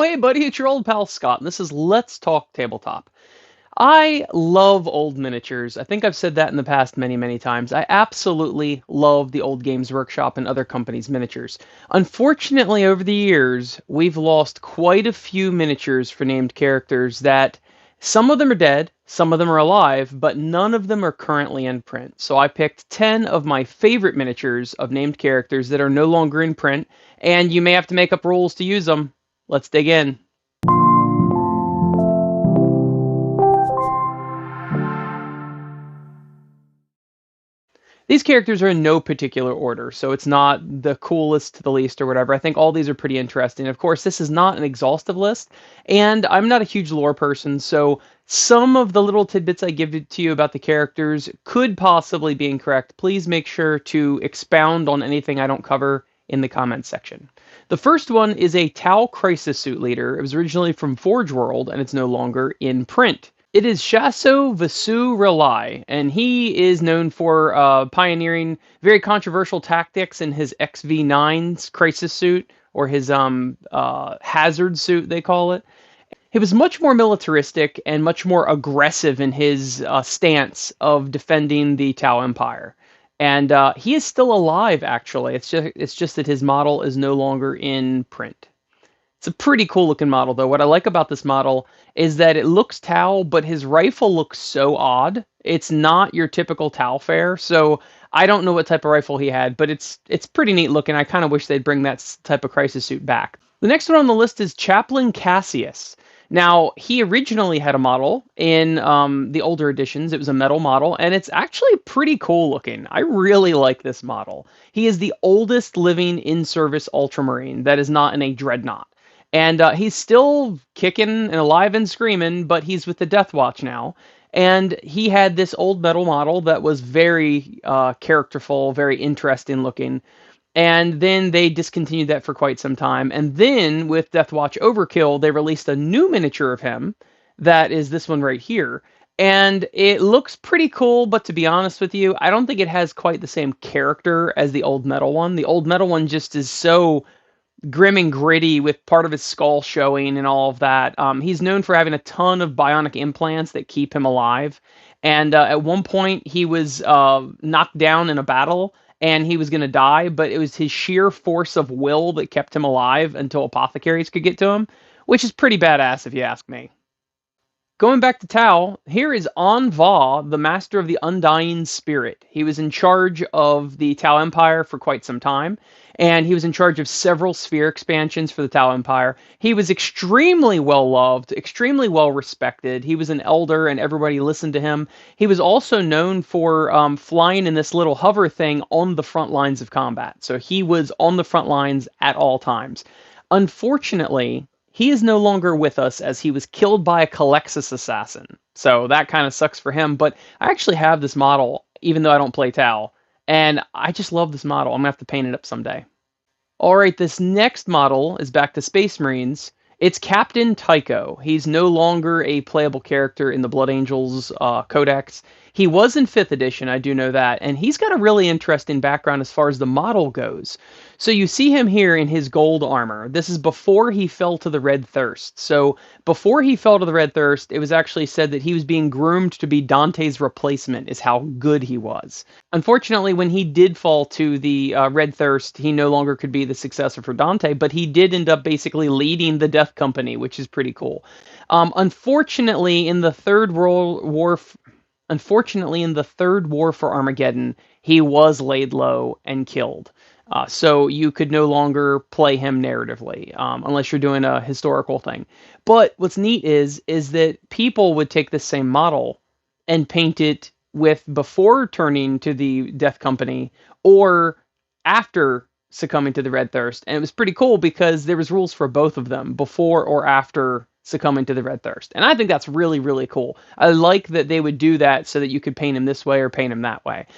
hey, buddy, it's your old pal Scott, and this is Let's Talk Tabletop. I love old miniatures. I think I've said that in the past many, many times. I absolutely love the old Games Workshop and other companies' miniatures. Unfortunately, over the years, we've lost quite a few miniatures for named characters that some of them are dead, some of them are alive, but none of them are currently in print. So I picked 10 of my favorite miniatures of named characters that are no longer in print, and you may have to make up rules to use them. Let's dig in. These characters are in no particular order, so it's not the coolest to the least or whatever. I think all these are pretty interesting. Of course, this is not an exhaustive list, and I'm not a huge lore person, so some of the little tidbits I give to you about the characters could possibly be incorrect. Please make sure to expound on anything I don't cover in the comments section. The first one is a Tau Crisis Suit Leader. It was originally from Forge World, and it's no longer in print. It is Shaso Vasu Relai, and he is known for pioneering very controversial tactics in his XV9's crisis suit, or his hazard suit, they call it. He was much more militaristic and much more aggressive in his stance of defending the Tau Empire. And he is still alive, actually. It's just that his model is no longer in print. It's a pretty cool looking model, though. What I like about this model is that it looks Tau, but his rifle looks so odd. It's not your typical Tau fare, so I don't know what type of rifle he had, but it's pretty neat looking. I kind of wish they'd bring that type of crisis suit back. The next one on the list is Chaplain Cassius. Now, he originally had a model in the older editions. It was a metal model, and it's actually pretty cool looking. I really like this model. He is the oldest living in-service Ultramarine that is not in a dreadnought. And he's still kicking and alive and screaming, but he's with the Death Watch now. And he had this old metal model that was very characterful, very interesting looking. And then they discontinued that for quite some time. And then with Death Watch Overkill, they released a new miniature of him that is this one right here. And it looks pretty cool, but to be honest with you, I don't think it has quite the same character as the old metal one. The old metal one just is so grim and gritty with part of his skull showing and all of that. He's known for having a ton of bionic implants that keep him alive. And at one point, he was knocked down in a battle and he was going to die, but it was his sheer force of will that kept him alive until apothecaries could get to him, which is pretty badass if you ask me. Going back to Tau, here is An Va, the master of the Undying Spirit. He was in charge of the Tau Empire for quite some time, and he was in charge of several sphere expansions for the Tau Empire. He was extremely well loved, extremely well respected. He was an elder, and everybody listened to him. He was also known for flying in this little hover thing on the front lines of combat. So he was on the front lines at all times. Unfortunately, he is no longer with us as he was killed by a Calexis assassin. So that kind of sucks for him, but I actually have this model, even though I don't play Tau, and I just love this model. I'm going to have to paint it up someday. All right, this next model is back to Space Marines. It's Captain Tycho. He's no longer a playable character in the Blood Angels Codex. He was in 5th edition, I do know that, and he's got a really interesting background as far as the model goes. So you see him here in his gold armor. This is before he fell to the Red Thirst. So before he fell to the Red Thirst, it was actually said that he was being groomed to be Dante's replacement, is how good he was. Unfortunately, when he did fall to the Red Thirst, he no longer could be the successor for Dante, but he did end up basically leading the Death Company, which is pretty cool. Unfortunately, in the Third World War... Unfortunately, in the Third War for Armageddon, he was laid low and killed. So you could no longer play him narratively, unless you're doing a historical thing. But what's neat is that people would take this same model and paint it with before turning to the Death Company or after succumbing to the Red Thirst. And it was pretty cool because there was rules for both of them, before or after succumbing to the Red Thirst. And I think that's really, really cool. I like that they would do that so that you could paint him this way or paint him that way.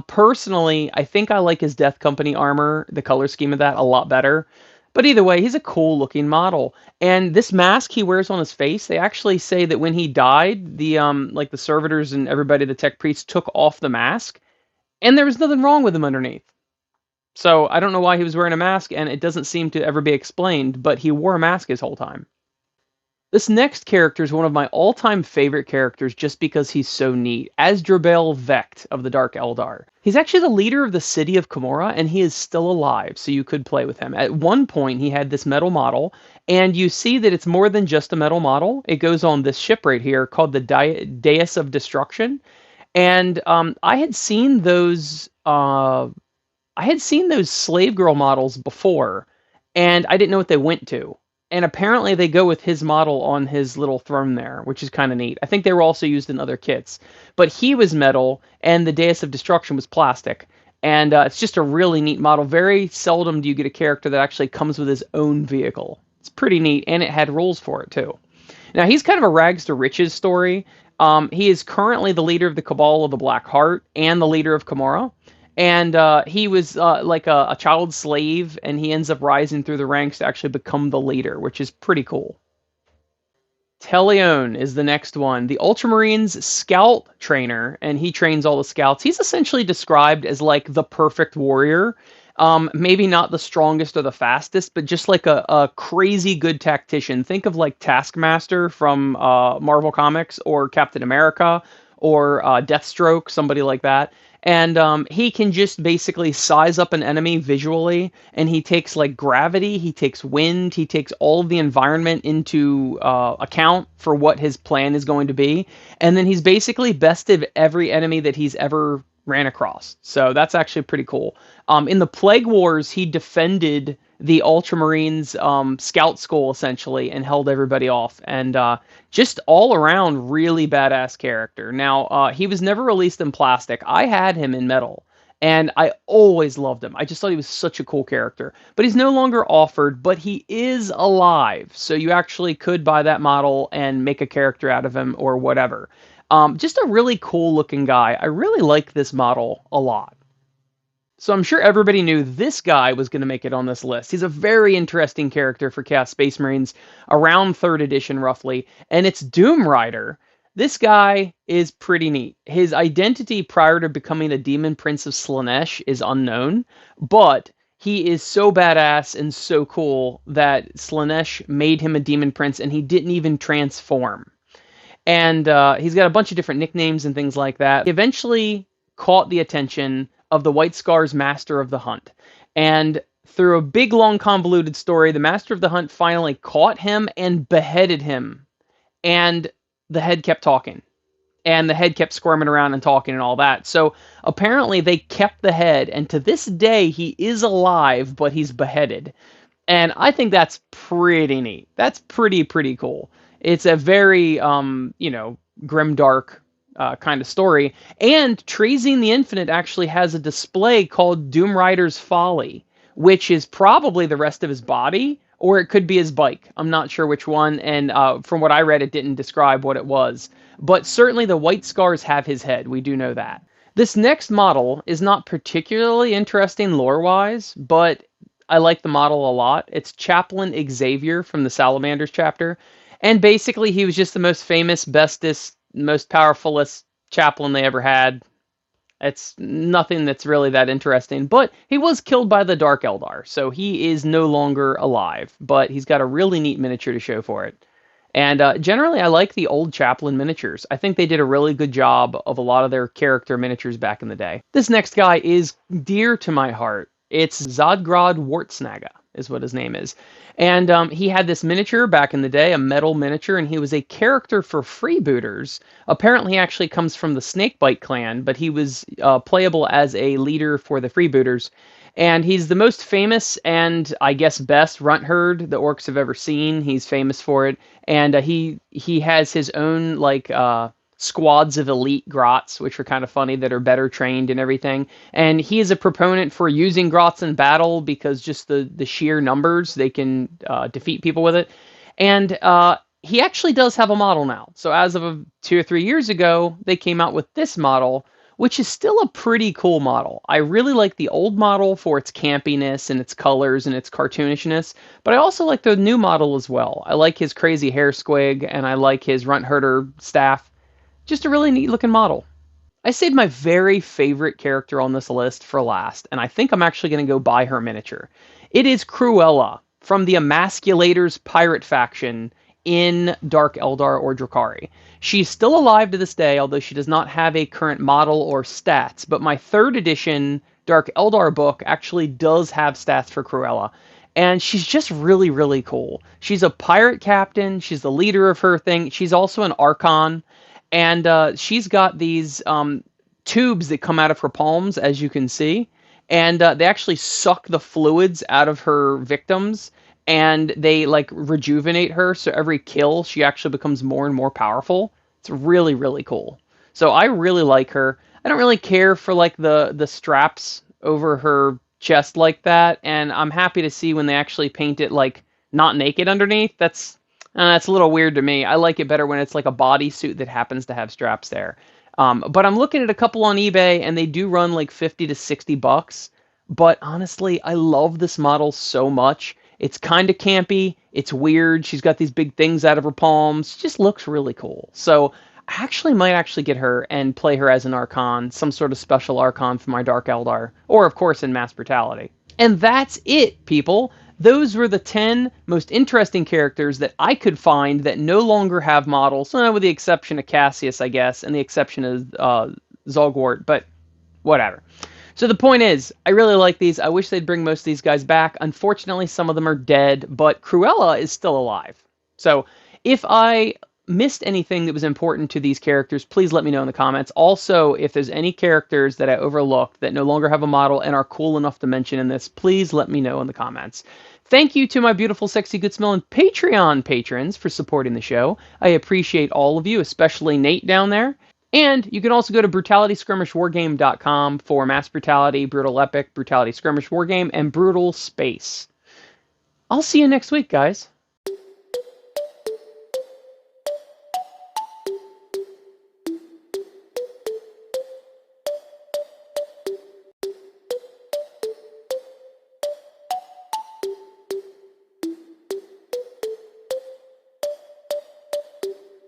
Personally, I think I like his Death Company armor, the color scheme of that, a lot better. But either way, he's a cool looking model. And this mask he wears on his face, they actually say that when he died, the like the servitors and everybody, the tech priests, took off the mask, and there was nothing wrong with him underneath. So I don't know why he was wearing a mask, and it doesn't seem to ever be explained, but he wore a mask his whole time. This next character is one of my all-time favorite characters just because he's so neat. Asdrubal Vecht of the Dark Eldar. He's actually the leader of the city of Komorra, and he is still alive, so you could play with him. At one point, he had this metal model, and you see that it's more than just a metal model. It goes on this ship right here called the Dais of Destruction, and I had seen those. I had seen those slave girl models before, and I didn't know what they went to. And apparently they go with his model on his little throne there, which is kind of neat. I think they were also used in other kits. But he was metal, and the Dais of Destruction was plastic. And it's just a really neat model. Very seldom do you get a character that actually comes with his own vehicle. It's pretty neat, and it had rules for it, too. Now, he's kind of a rags to riches story. He is currently the leader of the Cabal of the Black Heart and the leader of Komorra. And he was like a child slave, and he ends up rising through the ranks to actually become the leader, which is pretty cool. Telion is the next one, the Ultramarines scout trainer, and he trains all the scouts. He's essentially described as like the perfect warrior. Maybe not the strongest or the fastest, but just like a crazy good tactician. Think of like Taskmaster from Marvel Comics, or Captain America, or Deathstroke, somebody like that. And he can just basically size up an enemy visually, and he takes like gravity, he takes wind, he takes all of the environment into account for what his plan is going to be. And then he's basically bested every enemy that he's ever ran across. So that's actually pretty cool. In the Plague Wars, he defended the Ultramarines scout school essentially and held everybody off. And just all around really badass character. Now, he was never released in plastic. I had him in metal, and I always loved him. I just thought he was such a cool character. But he's no longer offered, but he is alive. So you actually could buy that model and make a character out of him or whatever. Just a really cool looking guy. I really like this model a lot. So I'm sure everybody knew this guy was going to make it on this list. He's a very interesting character for Chaos Space Marines, around 3rd edition roughly, and it's Doom Rider. This guy is pretty neat. His identity prior to becoming the Demon Prince of Slaanesh is unknown, but he is so badass and so cool that Slaanesh made him a Demon Prince, and he didn't even transform. And he's got a bunch of different nicknames and things like that. He eventually caught the attention of the White Scar's Master of the Hunt. And through a big, long, convoluted story, the Master of the Hunt finally caught him and beheaded him. And the head kept talking. And the head kept squirming around and talking and all that. So apparently they kept the head, and to this day he is alive, but he's beheaded. And I think that's pretty neat. That's pretty cool. It's a very, grimdark kind of story. And Trazyn the Infinite actually has a display called Doom Rider's Folly, which is probably the rest of his body, or it could be his bike. I'm not sure which one, and from what I read, it didn't describe what it was. But certainly the White Scars have his head. We do know that. This next model is not particularly interesting lore-wise, but I like the model a lot. It's Chaplain Xavier from the Salamanders chapter. And basically, he was just the most famous, bestest, most powerfulest chaplain they ever had. It's nothing that's really that interesting. But he was killed by the Dark Eldar, so he is no longer alive. But he's got a really neat miniature to show for it. And generally, I like the old Chaplain miniatures. I think they did a really good job of a lot of their character miniatures back in the day. This next guy is dear to my heart. It's Zodgrod Wartsnaga, is what his name is. And he had this miniature back in the day, a metal miniature, and he was a character for freebooters. Apparently, he actually comes from the Snakebite clan, but he was playable as a leader for the freebooters. And he's the most famous and, I guess, best runt herd the orcs have ever seen. He's famous for it. And he has his own, squads of elite grots, which are kind of funny, that are better trained and everything. And he is a proponent for using grots in battle because just the sheer numbers, they can defeat people with it. And he actually does have a model now. So as of 2 or 3 years ago, they came out with this model, which is still a pretty cool model. I really like the old model for its campiness and its colors and its cartoonishness, but I also like the new model as well. I like his crazy hair squig, and I like his runt herder staff. Just a really neat looking model. I saved my very favorite character on this list for last, and I think I'm actually going to go buy her miniature. It is Cruella from the Emasculators pirate faction in Dark Eldar or Drukhari. She's still alive to this day, although she does not have a current model or stats, but my 3rd edition Dark Eldar book actually does have stats for Cruella. And she's just really, really cool. She's a pirate captain. She's the leader of her thing. She's also an Archon. And she's got these tubes that come out of her palms, as you can see. And they actually suck the fluids out of her victims. And they like rejuvenate her. So every kill, she actually becomes more and more powerful. It's really, really cool. So I really like her. I don't really care for like the straps over her chest like that, and I'm happy to see when they actually paint it like not naked underneath. That's a little weird to me. I like it better when it's like a bodysuit that happens to have straps there. But I'm looking at a couple on eBay, and they do run like 50 to 60 bucks. But honestly, I love this model so much. It's kind of campy. It's weird. She's got these big things out of her palms. She just looks really cool. So I actually might actually get her and play her as an Archon, some sort of special Archon for my Dark Eldar, or of course in Mass Brutality. And that's it, people. Those were the 10 most interesting characters that I could find that no longer have models, with the exception of Cassius, I guess, and the exception of Zolgwart, but whatever. So the point is, I really like these. I wish they'd bring most of these guys back. Unfortunately, some of them are dead, but Cruella is still alive. So if I missed anything that was important to these characters, please let me know in the comments. Also, if there's any characters that I overlooked that no longer have a model and are cool enough to mention in this, please let me know in the comments. Thank you to my beautiful, sexy, good-smelling Patreon patrons for supporting the show. I appreciate all of you, especially Nate down there. And you can also go to BrutalitySkirmishWarGame.com for Mass Brutality, Brutal Epic, Brutality Skirmish Wargame, and Brutal Space. I'll see you next week, guys.